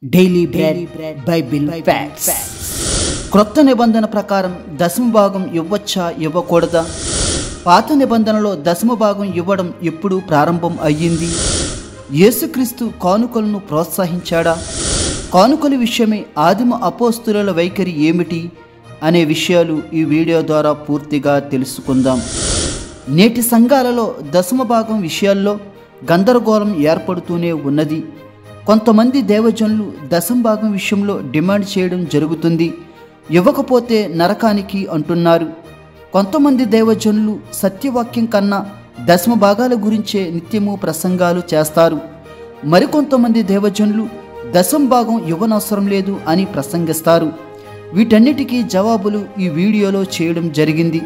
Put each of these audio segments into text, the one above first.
Daily bread Bible facts. క్రొత్త నిబంధన ప్రకారం దశమ భాగం ఇవ్వచ్చా ఇవ్వకూడదా? పాత నిబంధనలో దశమ భాగం ఇవ్వడం ఎప్పుడు ప్రారంభం అయ్యింది? యేసుక్రీస్తు కానుకలను ప్రోత్సహించాడా? కానుకల విషయమై ఆదిమ అపోస్తుల వైఖరి ఏమిటి అనే విషయాలు ఈ వీడియో ద్వారా పూర్తిగా తెలుసుకుందాం. నేటి సంఘాలలో దశమ భాగం విషయాల్లో గందరగోళం ఏర్పడుతూనే ఉన్నది. కొంతమంది దేవజనులు దశమ భాగం విషయంలో డిమాండ్ చేయడం జరుగుతుంది, ఇవ్వకపోతే నరకానికి అంటున్నారు. కొంతమంది దేవజనులు సత్యవాక్యం కన్నా దశమ భాగాల గురించే నిత్యము ప్రసంగాలు చేస్తారు. మరికొంతమంది దేవజనులు దశమ భాగం ఇవ్వనవసరం లేదు అని ప్రసంగిస్తారు. వీటన్నిటికీ జవాబులు ఈ వీడియోలో చేయడం జరిగింది.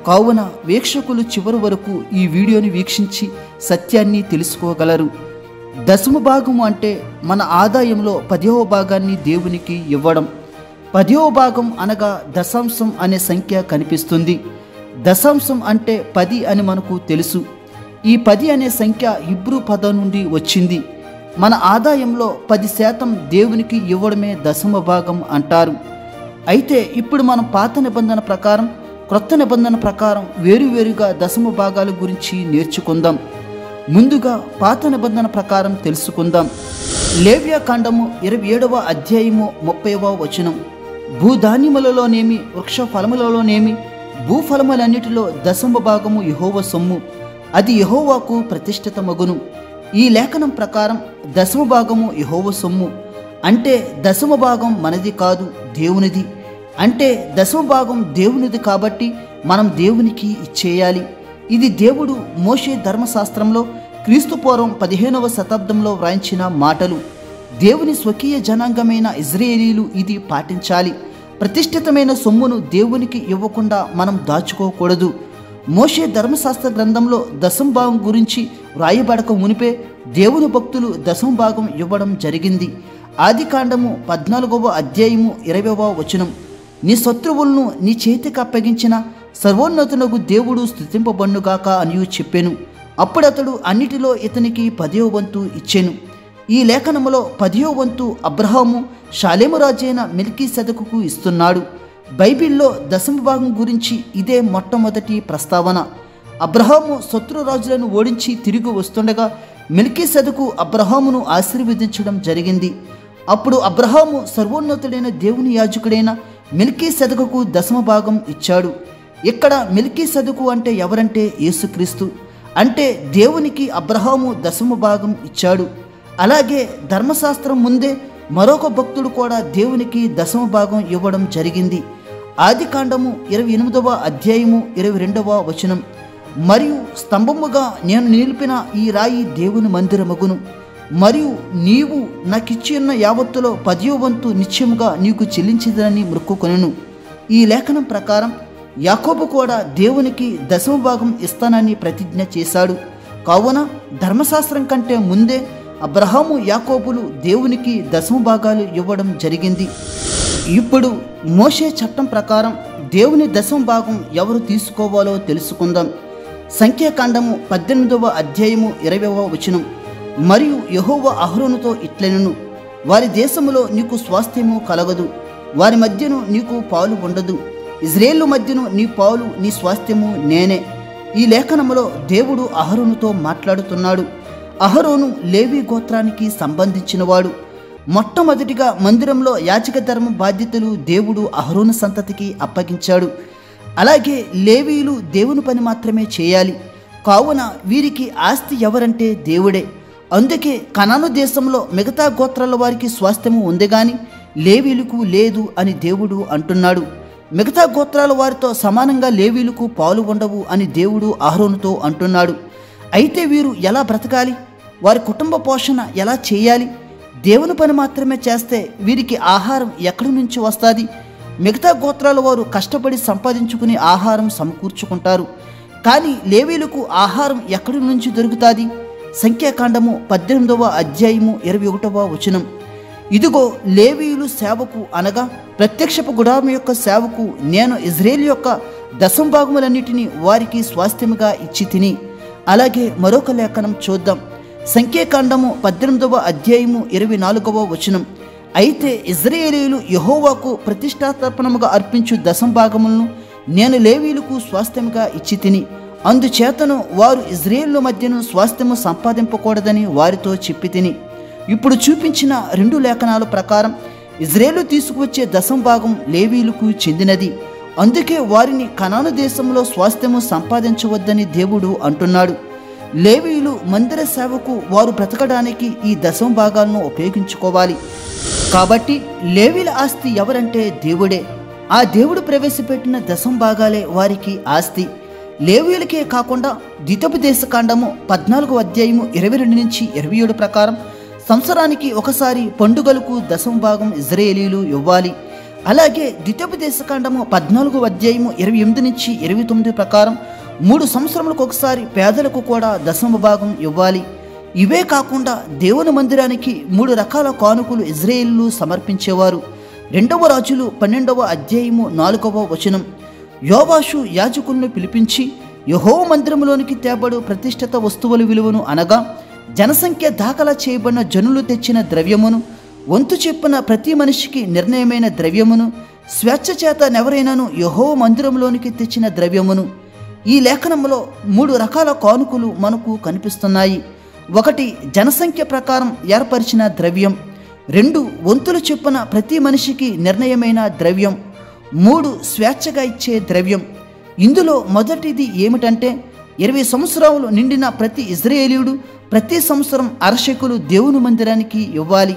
కావున వీక్షకులు చివరి వరకు ఈ వీడియోని వీక్షించి సత్యాన్ని తెలుసుకోగలరు. దశమ భాగము అంటే మన ఆదాయంలో 10వ భాగాన్ని దేవునికి ఇవ్వడం. 10వ భాగం అనగా దశాంశం అనే సంఖ్య కనిపిస్తుంది. దశాంశం అంటే 10 అని మనకు తెలుసు. ఈ 10 అనే సంఖ్య హిబ్రూ పదం నుండి వచ్చింది. మన ఆదాయంలో 10% దేవునికి ఇవ్వడమే దశమ భాగం అంటారు. అయితే ఇప్పుడు మనం పాత నిబంధన ప్రకారం, క్రొత్త నిబంధన ప్రకారం వేరువేరుగా దశమ భాగాల గురించి నేర్చుకుందాం. ముందుగా పాత నిబంధన ప్రకారం తెలుసుకుందాం. లేవ్య కాండము 27వ అధ్యాయము 30వ వచనం. భూధాన్యములలోనేమి వృక్ష ఫలములలోనేమి భూఫలములన్నిటిలో దశమ భాగము యెహోవా సొమ్ము, అది యెహోవాకు ప్రతిష్ఠితమగును. ఈ లేఖనం ప్రకారం దశమ భాగము యెహోవా సొమ్ము అంటే దశమ భాగం మనది కాదు, దేవునిది. అంటే దశమ భాగం దేవునిది కాబట్టి మనం దేవునికి ఇచ్చేయాలి. ఇది దేవుడు మోషే ధర్మశాస్త్రంలో క్రీస్తుపూర్వం 15వ శతాబ్దంలో వ్రాయించిన మాటలు. దేవుని స్వకీయ జనాంగమైన ఇజ్రాయేలీలు ఇది పాటించాలి. ప్రతిష్ఠితమైన సొమ్మును దేవునికి ఇవ్వకుండా మనం దాచుకోకూడదు. మోషే ధర్మశాస్త్ర గ్రంథంలో దశమ భాగం గురించి వ్రాయబడక మునిపే దేవుని భక్తులు దశమ భాగం ఇవ్వడం జరిగింది. ఆది కాండము 14వ అధ్యాయము 20వ వచనం. నీ శత్రువులను నీ చేతికి అప్పగించిన సర్వోన్నతునకు దేవుడు స్తుతింపబడుగాక అని చెప్పాను. అప్పుడు అతడు అన్నిటిలో ఇతనికి 10వ వంతు ఇచ్చాను. ఈ లేఖనములో 10వ వంతు అబ్రహాము షాలేము రాజైన మెల్కీసెదెకుకు ఇస్తున్నాడు. బైబిల్లో దశమ భాగం గురించి ఇదే మొట్టమొదటి ప్రస్తావన. అబ్రహాము శత్రురాజులను ఓడించి తిరిగి వస్తుండగా మెల్కీసెదెకు అబ్రహామును ఆశీర్వదించడం జరిగింది. అప్పుడు అబ్రహాము సర్వోన్నతుడైన దేవుని యాజకుడైన మెల్కీసెదెకుకు దశమ భాగం ఇచ్చాడు. ఇక్కడ మెల్కీసెదెకు అంటే ఎవరంటే యేసుక్రీస్తు. అంటే దేవునికి అబ్రహాము దశమ భాగం ఇచ్చాడు. అలాగే ధర్మశాస్త్రం ముందే మరొక భక్తుడు కూడా దేవునికి దశమ భాగం ఇవ్వడం జరిగింది. ఆది కాండము 28వ అధ్యాయము 22వ వచనం. మరియు స్తంభముగా నేను నిలిపిన ఈ రాయి దేవుని మందిరమగును, మరియు నీవు నాకిచ్చిన యావత్తులో 10వ వంతు నిత్యముగా నీకు చెల్లించదని మొక్కుకొనెను. ఈ లేఖనం ప్రకారం యాకోబు కూడా దేవునికి దశమ భాగం ఇస్తానని ప్రతిజ్ఞ చేశాడు. కావున ధర్మశాస్త్రం కంటే ముందే అబ్రహాము యాకోబులు దేవునికి దశమ భాగాలు ఇవ్వడం జరిగింది. ఇప్పుడు మోషే చట్టం ప్రకారం దేవుని దశమ భాగం ఎవరు తీసుకోవాలో తెలుసుకుందాం. సంఖ్యాకాండము 18వ అధ్యాయము 20వ వచనం. మరియు యెహోవా అహరోనుతో ఇట్లనెను, వారి దేశములో నీకు స్వాస్థ్యము కలగదు, వారి మధ్యను నీకు పాలు ఉండదు. ఇజ్రాయేలు మధ్యను నీ పాలు నీ స్వాస్థ్యము నేనే. ఈ లేఖనములో దేవుడు అహరోనుతో మాట్లాడుతున్నాడు. అహరోను లేవి గోత్రానికి సంబంధించినవాడు. మొట్టమొదటిగా మందిరంలో యాజక ధర్మ బాధ్యతలు దేవుడు అహరోను సంతతికి అప్పగించాడు. అలాగే లేవీయులు దేవుని పని మాత్రమే చేయాలి. కావున వీరికి ఆస్తి ఎవరంటే దేవుడే. అందుకే కనాను దేశంలో మిగతా గోత్రాల వారికి స్వాస్థ్యము ఉంది గాని లేవీయులకు లేదు అని దేవుడు అంటున్నాడు. మిగతా గోత్రాల వారితో సమానంగా లేవీయులకు పాలు ఉండవు అని దేవుడు అహరోనుతో అంటున్నాడు. అయితే వీరు ఎలా బ్రతకాలి? వారి కుటుంబ పోషణ ఎలా చేయాలి? దేవుని పని మాత్రమే చేస్తే వీరికి ఆహారం ఎక్కడి నుంచి వస్తుంది? మిగతా గోత్రాల వారు కష్టపడి సంపాదించుకుని ఆహారం సమకూర్చుకుంటారు. కానీ లేవీయులకు ఆహారం ఎక్కడి నుంచి దొరుకుతుంది? సంఖ్యాకాండము 18వ అధ్యాయము 21వ వచనం. ఇదిగో లేవీయులు సేవకు అనగా ప్రత్యక్షపు గుడారం యొక్క సేవకు నేను ఇజ్రాయేలు యొక్క దశమ భాగములన్నిటినీ వారికి స్వాస్థ్యముగా ఇచ్చి తిని. అలాగే మరొక లేఖనం చూద్దాం. సంఖ్యాకాండము 18వ అధ్యాయము 24వ వచనం. అయితే ఇశ్రాయేలీయులు యెహోవాకు ప్రతిష్ఠార్పణముగా అర్పించు దశంభాగములను నేను లేవీయులకు స్వాస్థ్యముగా ఇచ్చి తిని, అందుచేతను వారు ఇశ్రాయేలు మధ్యను స్వాస్థ్యము సంపాదింపకూడదని వారితో చెప్పి తిని. ఇప్పుడు చూపించిన 2 లేఖనాల ప్రకారం ఇశ్రాయేలు తీసుకువచ్చే దశంభాగం లేవీయులకు చెందినది. అందుకే వారిని కనాను దేశంలో స్వాస్థ్యము సంపాదించవద్దని దేవుడు అంటున్నాడు. లేవీయులు మందిర సేవకు వారు బ్రతకడానికి ఈ దశంభాగాలను ఉపయోగించుకోవాలి. కాబట్టి లేవీల ఆస్తి ఎవరంటే దేవుడే. ఆ దేవుడు ప్రవేశపెట్టిన దశంభాగాలే వారికి ఆస్తి. లేవీయులకే కాకుండా ద్వితోపదేశకాండము 14వ అధ్యాయము 22 నుంచి 27 ప్రకారం సంవత్సరానికి ఒకసారి పండుగలకు దశంభాగం ఇశ్రాయేలీయులు ఇవ్వాలి. అలాగే ద్వితోపదేశకాండము 14వ అధ్యాయము 28 నుంచి 29 ప్రకారం 3 సంవత్సరములకు ఒకసారి పేదలకు కూడా దశంభాగం ఇవ్వాలి. ఇవే కాకుండా దేవుని మందిరానికి 3 రకాల కానుకలు ఇశ్రాయేలీయులు సమర్పించేవారు. 2వ రాజులు 12వ అధ్యాయము 4వ వచనం, యోవాషు యాజకులను పిలిపించి యెహోవా మందిరములోనికి తేబడు ప్రతిష్ఠిత వస్తువుల విలువను అనగా జనసంఖ్య దాఖలా చేయబడిన జనులు తెచ్చిన ద్రవ్యమును, వంతు చెప్పిన ప్రతి మనిషికి నిర్ణయమైన ద్రవ్యమును, స్వేచ్ఛ చేత ఎవరైనాను యెహోవా మందిరంలోనికి తెచ్చిన ద్రవ్యమును. ఈ లేఖనంలో 3 రకాల కానుకలు మనకు కనిపిస్తున్నాయి. 1 జనసంఖ్య ప్రకారం ఏర్పరిచిన ద్రవ్యం, 2 వంతులు చొప్పున ప్రతి మనిషికి నిర్ణయమైన ద్రవ్యం, 3 స్వేచ్ఛగా ఇచ్చే ద్రవ్యం. ఇందులో మొదటిది ఏమిటంటే 20 సంవత్సరాలు నిండిన ప్రతి ఇశ్రాయేలీయుడు ప్రతి సంవత్సరం అరశెకులు దేవుని మందిరానికి ఇవ్వాలి.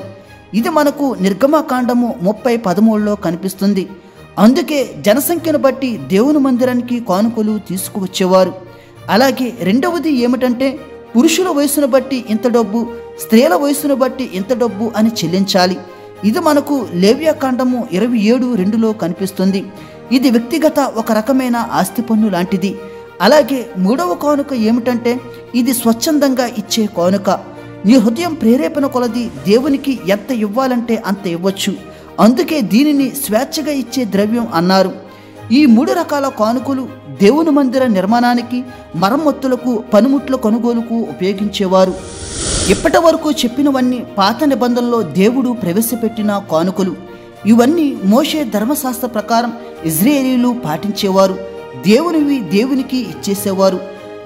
ఇది మనకు నిర్గమకాండము 30:13లో కనిపిస్తుంది. అందుకే జనసంఖ్యను బట్టి దేవుని మందిరానికి కానుకలు తీసుకువచ్చేవారు. అలాగే రెండవది ఏమిటంటే పురుషుల వయసును బట్టి ఇంత డబ్బు, స్త్రీల వయసును బట్టి ఇంత డబ్బు అని చెల్లించాలి. ఇది మనకు లేవ్యాకాండము 27:2లో కనిపిస్తుంది. ఇది వ్యక్తిగత ఒక రకమైన ఆస్తి పన్ను లాంటిది. అలాగే 3వ కానుక ఏమిటంటే ఇది స్వచ్ఛందంగా ఇచ్చే కానుక. నీ హృదయం ప్రేరేపణ కొలది దేవునికి ఎంత ఇవ్వాలంటే అంత ఇవ్వచ్చు. అందుకే దీనిని స్వేచ్ఛగా ఇచ్చే ద్రవ్యం అన్నారు. ఈ 3 రకాల కానుకలు దేవుని మందిర నిర్మాణానికి, మరమ్మతులకు, పనిముట్ల కొనుగోలుకు ఉపయోగించేవారు. ఇప్పటి వరకు చెప్పినవన్నీ పాత నిబంధనలో దేవుడు ప్రవేశపెట్టిన కానుకలు. ఇవన్నీ మోషే ధర్మశాస్త్ర ప్రకారం ఇశ్రాయేలీయులు పాటించేవారు. దేవునివి దేవునికి ఇచ్చేసేవారు.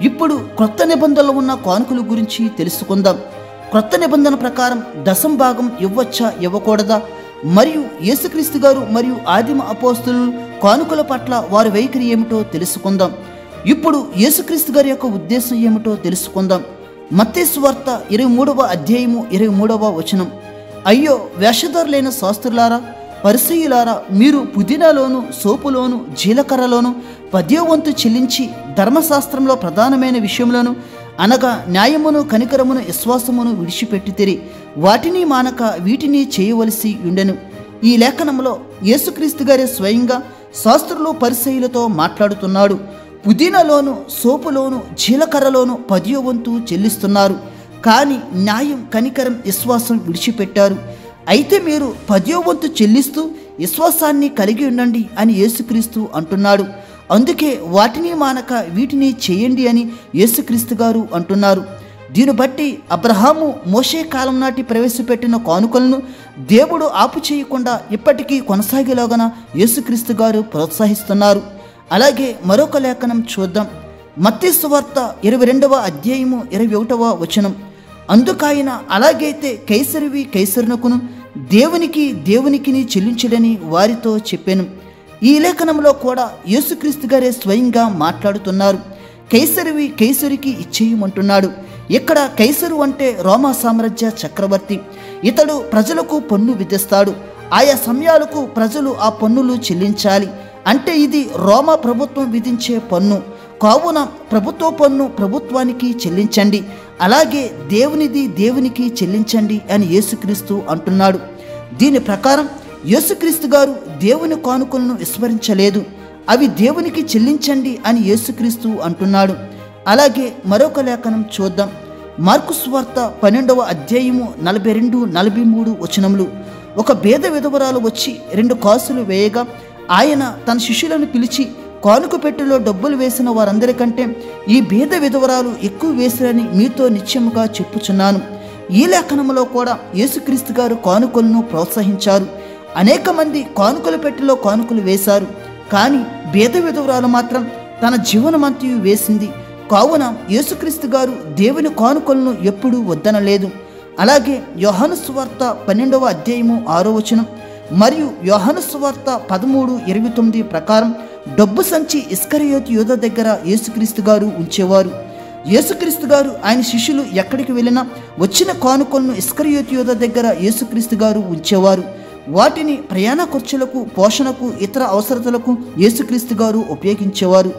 ఇప్పుడు క్రొత్త నిబంధనలో ఉన్న కానుకల గురించి తెలుసుకుందాం. క్రొత్త నిబంధన ప్రకారం దశంభాగం ఇవ్వచ్చా ఇవ్వకూడదా, మరియు యేసుక్రీస్తు గారు మరియు ఆదిమ అపోస్తలులు కానుకల పట్ల వారి వైఖరి ఏమిటో తెలుసుకుందాం. ఇప్పుడు యేసుక్రీస్తు గారి యొక్క ఉద్దేశం ఏమిటో తెలుసుకుందాం. మత్తయి సువార్త 23వ అధ్యాయము 23వ వచనం, అయ్యో వేషధారులైన శాస్త్రులారా, పరిసయ్యులారా, మీరు పుదీనాలోను, సోపులోను, జీలకర్రలోను 10వ వంతు చెల్లించి ధర్మశాస్త్రంలో ప్రధానమైన విషయములను అనగా న్యాయమును, కనికరమును, విశ్వాసమును విడిచిపెట్టితిరి. వాటిని మానక వీటిని చేయవలసి ఉండెను. ఈ లేఖనంలో యేసుక్రీస్తు గారి స్వయంగా శాస్త్రులు పరిసయ్యులతో మాట్లాడుతున్నాడు. పుదీనాలోను, సోపులోను, జీలకర్రలోను 10వ వంతు చెల్లిస్తున్నారు, కానీ న్యాయం, కనికరం, విశ్వాసం విడిచిపెట్టారు. అయితే మీరు 10వ వంతు చెల్లిస్తూ విశ్వాసాన్ని కలిగి ఉండండి అని యేసుక్రీస్తు అంటున్నాడు. అందుకే వాటిని మానక వీటిని చేయండి అని యేసుక్రీస్తు గారు అంటున్నారు. దీన్ని బట్టి అబ్రహాము, మోషే కాలం నాటి ప్రవేశపెట్టిన కానుకలను దేవుడు ఆపు చేయకుండా ఇప్పటికీ కొనసాగేలాగా యేసుక్రీస్తు గారు ప్రోత్సహిస్తున్నారు. అలాగే మరొక లేఖనం చూద్దాం. మత్తయి సువార్త 22వ అధ్యాయము 21వ వచనం, అందుకాయన అలాగైతే కైసరివి కైసరునకును, దేవునికి దేవునికిని చెల్లించడని వారితో చెప్పాను. ఈ లేఖనంలో కూడా యేసుక్రీస్తు గారే స్వయంగా మాట్లాడుతున్నారు. కైసరివి కైసరికి ఇచ్చేయమంటున్నాడు. ఇక్కడ కైసరు అంటే రోమా సామ్రాజ్య చక్రవర్తి. ఇతడు ప్రజలకు పన్ను విధిస్తాడు. ఆయా సమయాలకు ప్రజలు ఆ పన్నులు చెల్లించాలి. అంటే ఇది రోమా ప్రభుత్వం విధించే పన్ను. కావున ప్రభుత్వ పన్ను ప్రభుత్వానికి చెల్లించండి, అలాగే దేవునిది దేవునికి చెల్లించండి అని యేసుక్రీస్తు అంటున్నాడు. దీని ప్రకారం యేసుక్రీస్తు గారు దేవుని కానుకలను విస్మరించలేదు. అవి దేవునికి చెల్లించండి అని యేసుక్రీస్తు అంటున్నాడు. అలాగే మరొక లేఖనం చూద్దాం. మార్కు సువార్త 12వ అధ్యాయము 42-43 వచనములు, ఒక బేద విధవరాలు వచ్చి 2 కాసులు వేయగా ఆయన తన శిష్యులను పిలిచి, కానుక పెట్టెలో డబ్బులు వేసిన వారందరికంటే ఈ బేద విధవరాలు ఎక్కువ వేసిరని మీతో నిశ్చయముగా చెప్పుచున్నాను. ఈ లేఖనంలో కూడా యేసుక్రీస్తు గారు కానుకలను ప్రోత్సహించారు. అనేక మంది కానుకల పెట్టెలో కానుకలు వేశారు, కానీ బీద విధవరాలు మాత్రం తన జీవనమంతయు వేసింది. కావున యేసుక్రీస్తు గారు దేవుని కానుకలను ఎప్పుడూ వద్దనలేదు. అలాగే యోహాను సువార్త 12వ అధ్యాయము 6వ వచనం మరియు యోహాను సువార్త 13:29 ప్రకారం డబ్బు సంచి ఇస్కరియోతు యూద దగ్గర యేసుక్రీస్తు గారు ఉంచేవారు. యేసుక్రీస్తు గారు ఆయన శిష్యులు ఎక్కడికి వెళ్ళినా వచ్చిన కానుకలను ఇస్కరియోతు యూద దగ్గర యేసుక్రీస్తు గారు ఉంచేవారు. వాటిని ప్రయాణ ఖర్చులకు, పోషణకు, ఇతర అవసరతలకు యేసుక్రీస్తు గారు ఉపయోగించేవారు.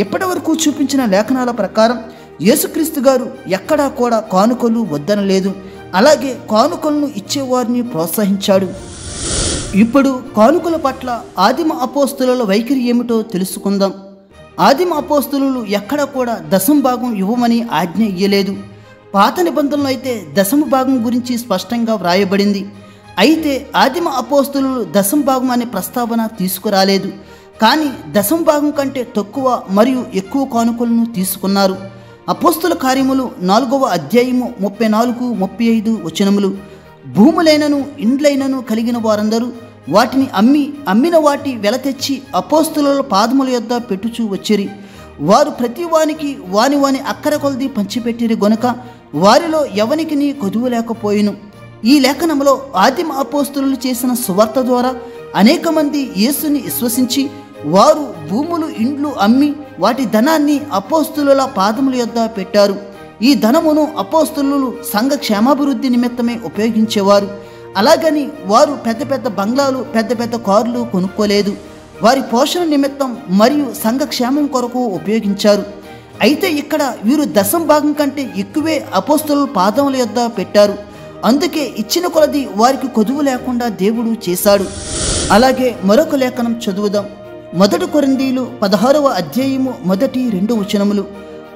ఇప్పటి వరకు చూపించిన లేఖనాల ప్రకారం యేసుక్రీస్తు గారు ఎక్కడా కూడా కానుకలు వద్దనలేదు. అలాగే కానుకలను ఇచ్చేవారిని ప్రోత్సహించాడు. ఇప్పుడు కానుకల పట్ల ఆదిమ అపోస్తుల వైఖరి ఏమిటో తెలుసుకుందాం. ఆదిమ అపోస్తులు ఎక్కడ కూడా దశమ భాగం ఇవ్వమని ఆజ్ఞ ఇయ్యలేదు. పాత నిబంధనలో అయితే దశమ భాగం గురించి స్పష్టంగా వ్రాయబడింది. అయితే ఆదిమ అపోస్తులు దశమ భాగం అనే ప్రస్తావన తీసుకురాలేదు. కానీ దశమ భాగం కంటే తక్కువ మరియు ఎక్కువ కానుకలను తీసుకున్నారు. అపోస్తుల కార్యములు 4వ అధ్యాయము 34-35 వచనములు. భూములైనను ఇండ్లైనను కలిగిన వారందరూ వాటిని అమ్మిన వాటి వెల తెచ్చి అపోస్తుల పాదముల యొద్ద పెట్టుచూ వచ్చిరి. వారు ప్రతి వానికి వాని అక్కర కొలది పంచిపెట్టిరి గనుక వారిలో ఎవనికి కొదువు లేకపోయిను. ఈ లేఖనంలో ఆదిమ అపోస్తులు చేసిన సువార్త ద్వారా అనేక మంది యేసుని విశ్వసించి వారు భూములు, ఇండ్లు అమ్మి వాటి ధనాన్ని అపోస్తుల పాదముల యొద్ద పెట్టారు. ఈ ధనమును అపోస్తులు సంఘ క్షేమాభివృద్ధి నిమిత్తమే ఉపయోగించేవారు. అలాగని వారు పెద్ద పెద్ద బంగ్లాలు, పెద్ద పెద్ద కార్లు కొనుక్కోలేదు. వారి పోషణ నిమిత్తం మరియు సంఘ క్షేమం కొరకు ఉపయోగించారు. అయితే ఇక్కడ వీరు దశమ భాగం కంటే ఎక్కువే అపోస్తుల పాదముల యొద్ద పెట్టారు. అందుకే ఇచ్చిన కొలది వారికి కొదువు లేకుండా దేవుడు చేశాడు. అలాగే మరొక లేఖనం చదువుదాం. 1 కొరింథీయులు 16వ అధ్యాయము 1-2 వచనములు.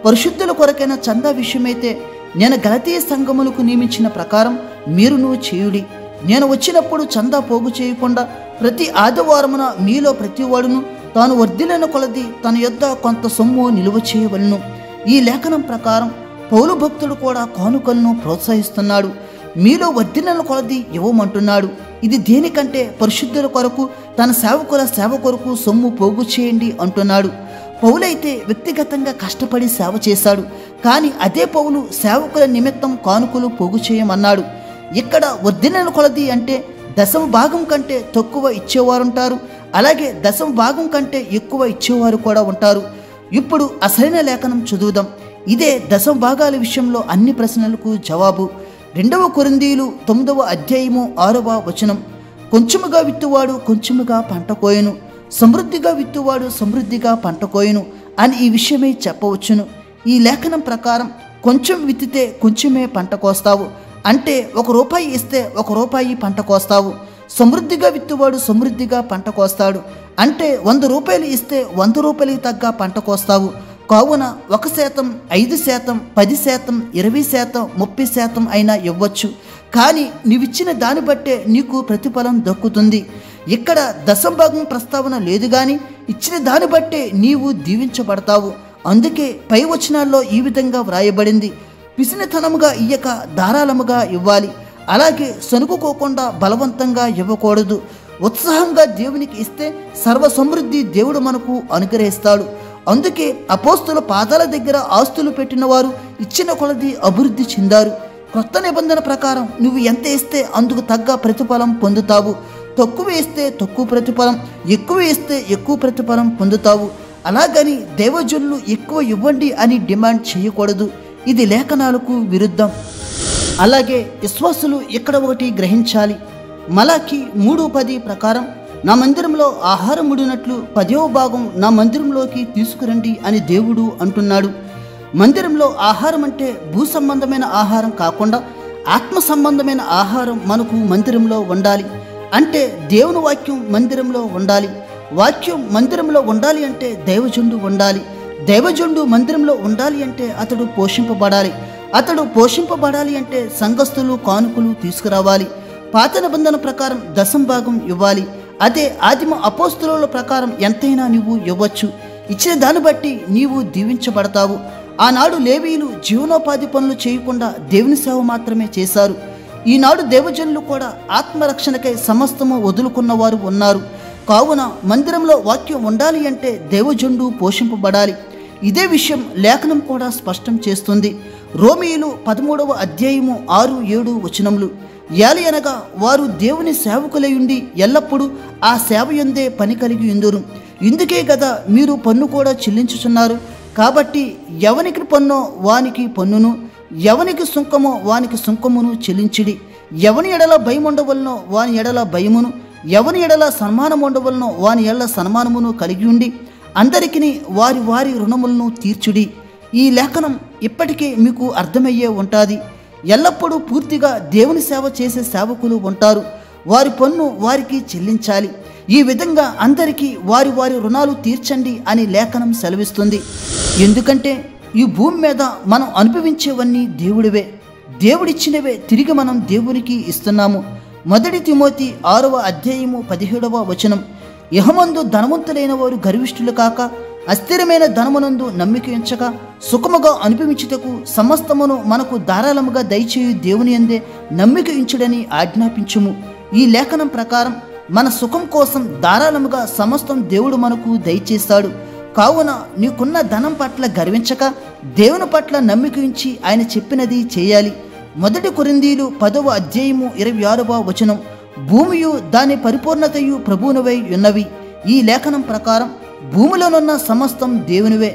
పరిశుద్ధుల కొరకైన చందా విషయమైతే నేను గలతీయ సంఘములకు నియమించిన ప్రకారం మీరును చేయుడి. నేను వచ్చినప్పుడు చందా పోగు చేయకుండా ప్రతి ఆదివారమున మీలో ప్రతివాడును తాను వర్ధిల్లిన కొలది తన యొద్ద కొంత సొమ్ము నిలువ చేయవలెను. ఈ లేఖనం ప్రకారం పౌలు భక్తుడు కూడా కానుకలను ప్రోత్సహిస్తున్నాడు. మీలో వర్ధిల్లిన కొలది ఇవ్వమంటున్నాడు. ఇది దేనికంటే పరిశుద్ధుల కొరకు, తన సేవకుల సేవ కొరకు సొమ్ము పోగు చేయండి అంటున్నాడు. పౌలైతే వ్యక్తిగతంగా కష్టపడి సేవ చేశాడు. కానీ అదే పౌలు సేవకుల నిమిత్తం కానుకలు పోగు చేయమన్నాడు. ఇక్కడ వర్ధిల్లిన కొలది అంటే దశమ భాగం కంటే తక్కువ ఇచ్చేవారుంటారు, అలాగే దశమ భాగం కంటే ఎక్కువ ఇచ్చేవారు కూడా ఉంటారు. ఇప్పుడు అసలైన లేఖనం చదువుదాం. ఇదే దశమ భాగాల విషయంలో అన్ని ప్రశ్నలకు జవాబు. 2వ కొరింథీయులు 9వ అధ్యాయము 6వ వచనం. కొంచెముగా విత్తువాడు కొంచెముగా పంట కోయను, సమృద్ధిగా విత్తువాడు సమృద్ధిగా పంట కోయను అని ఈ విషయమే చెప్పవచ్చును. ఈ లేఖనం ప్రకారం కొంచెం విత్తితే కొంచెమే పంట కోస్తావు, అంటే ₹1 ఇస్తే ₹1 పంట కోస్తావు. సమృద్ధిగా విత్తువాడు సమృద్ధిగా పంట కోస్తాడు, అంటే ₹100 ఇస్తే ₹100 తగ్గ పంట కోస్తావు. కావున 1%, 5%, 10%, 20%, 30% అయినా ఇవ్వచ్చు. కానీ నీవిచ్చిన దాన్ని బట్టే నీకు ప్రతిఫలం దక్కుతుంది. ఇక్కడ దశమ భాగం ప్రస్తావన లేదు, కానీ ఇచ్చిన దాన్ని బట్టే నీవు దీవించబడతావు. అందుకే పై వచనాల్లో ఈ విధంగా వ్రాయబడింది: పిసినితనముగా ఇయ్యక ధారాళముగా ఇవ్వాలి. అలాగే సనుకుకోకుండా బలవంతంగా ఇవ్వకూడదు. ఉత్సాహంగా దేవునికి ఇస్తే సర్వ సమృద్ధి దేవుడు మనకు అనుగ్రహిస్తాడు. అందుకే అపోస్తుల పాదాల దగ్గర ఆస్తులు పెట్టిన వారు ఇచ్చిన కొలది అభివృద్ధి చెందారు. క్రొత్త నిబంధన ప్రకారం నువ్వు ఎంత ఇస్తే అందుకు తగ్గ ప్రతిఫలం పొందుతావు. తక్కువ ఇస్తే తక్కువ ప్రతిఫలం, ఎక్కువ ఇస్తే ఎక్కువ ప్రతిఫలం పొందుతావు. అలాగని దైవజనులు ఎక్కువ ఇవ్వండి అని డిమాండ్ చేయకూడదు. ఇది లేఖనాలకు విరుద్ధం. అలాగే విశ్వాసులు ఇక్కడ ఒకటి గ్రహించాలి. మలాకి 3:10 ప్రకారం నా మందిరంలో ఆహారం ముడినట్లు 10వ భాగం నా మందిరంలోకి తీసుకురండి అని దేవుడు అంటున్నాడు. మందిరంలో ఆహారం అంటే భూ సంబంధమైన ఆహారం కాకుండా ఆత్మ సంబంధమైన ఆహారం మనకు మందిరంలో ఉండాలి. అంటే దేవుని వాక్యం మందిరంలో ఉండాలి. వాక్యం మందిరంలో ఉండాలి అంటే దైవజనుడు ఉండాలి. దైవజనుడు మందిరంలో ఉండాలి అంటే అతడు పోషింపబడాలి. అతడు పోషింపబడాలి అంటే సంఘస్థులు కానుకలు తీసుకురావాలి. పాత నిబంధన ప్రకారం దశమ భాగం ఇవ్వాలి. అదే ఆదిమ అపోస్తుల ప్రకారం ఎంతైనా నువ్వు ఇవ్వచ్చు. ఇచ్చిన దాన్ని బట్టి నీవు దీవించబడతావు. ఆనాడు లేవీయులు జీవనోపాధి పనులు చేయకుండా దేవుని సేవ మాత్రమే చేశారు. ఈనాడు దేవజనులు కూడా ఆత్మరక్షణకై సమస్తము వదులుకున్న వారు ఉన్నారు. కావున మందిరంలో వాక్యం ఉండాలి అంటే దేవజనుడు పోషింపబడాలి. ఇదే విషయం లేఖనం కూడా స్పష్టం చేస్తుంది. రోమీయులు 13వ అధ్యాయము 6-7 వచనములు. యాలి అనగా వారు దేవుని సేవకులయుండి ఎల్లప్పుడూ ఆ సేవ యందే పని కలిగి ఉందురు. ఇందుకే కదా మీరు పన్ను కూడా చెల్లించుచున్నారు. కాబట్టి ఎవనికి పన్నో వానికి పన్నును, ఎవనికి సుంకమో వానికి సుంకమును చెల్లించిడి. ఎవని ఎడల భయం ఉండవలనో వాని ఎడల భయమును, ఎవని ఎడల సన్మానం ఉండవలనో వాని ఎడల సన్మానమును కలిగి ఉండి అందరికీ వారి వారి రుణములను తీర్చుడి. ఈ లేఖనం ఇప్పటికే మీకు అర్థమయ్యే ఉంటుంది. ఎల్లప్పుడూ పూర్తిగా దేవుని సేవ చేసే సేవకులు ఉంటారు. వారి పన్ను వారికి చెల్లించాలి. ఈ విధంగా అందరికీ వారి వారి రుణాలు తీర్చండి అని లేఖనం సెలవిస్తుంది. ఎందుకంటే ఈ భూమి మీద మనం అనుభవించేవన్నీ దేవుడివే, దేవుడిచ్చినవే తిరిగి మనం దేవునికి ఇస్తున్నాము. 1 తిమోతి 6వ అధ్యాయము 17వ వచనం. యెహోమందు ధనవంతులైన వారు గర్విష్ఠులు కాక అస్థిరమైన ధనమునందు నమ్మిక ఉంచక సుఖముగా అనుభవించుటకు సమస్తమును మనకు ధారాళముగా దయచేయు దేవుని యందే నమ్మిక ఉంచుడని ఆజ్ఞాపించుము. ఈ లేఖనం ప్రకారం మన సుఖం కోసం ధారాళముగా సమస్తం దేవుడు మనకు దయచేస్తాడు. కావున నీకున్న ధనం పట్ల గర్వించక దేవుని పట్ల నమ్మిక ఉంచి ఆయన చెప్పినది చేయాలి. 1 కొరింథీయులు 10వ అధ్యాయము 26వ వచనం. భూమియు దాని పరిపూర్ణతయు ప్రభువునవై ఉన్నవి. ఈ లేఖనం ప్రకారం భూమిలోనున్న సమస్తం దేవునివే,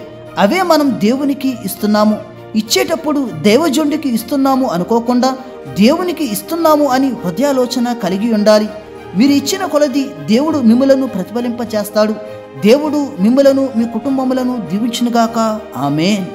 అవే మనం దేవునికి ఇస్తున్నాము. ఇచ్చేటప్పుడు దేవజనుడికి ఇస్తున్నాము అనుకోకుండా దేవునికి ఇస్తున్నాము అని హృదయాలోచన కలిగి ఉండాలి. మీరు ఇచ్చిన కొలది దేవుడు మిమ్ములను ప్రతిఫలింపచేస్తాడు. దేవుడు మిమ్ములను మీ కుటుంబములను దీవించునుగాక. ఆమేన్.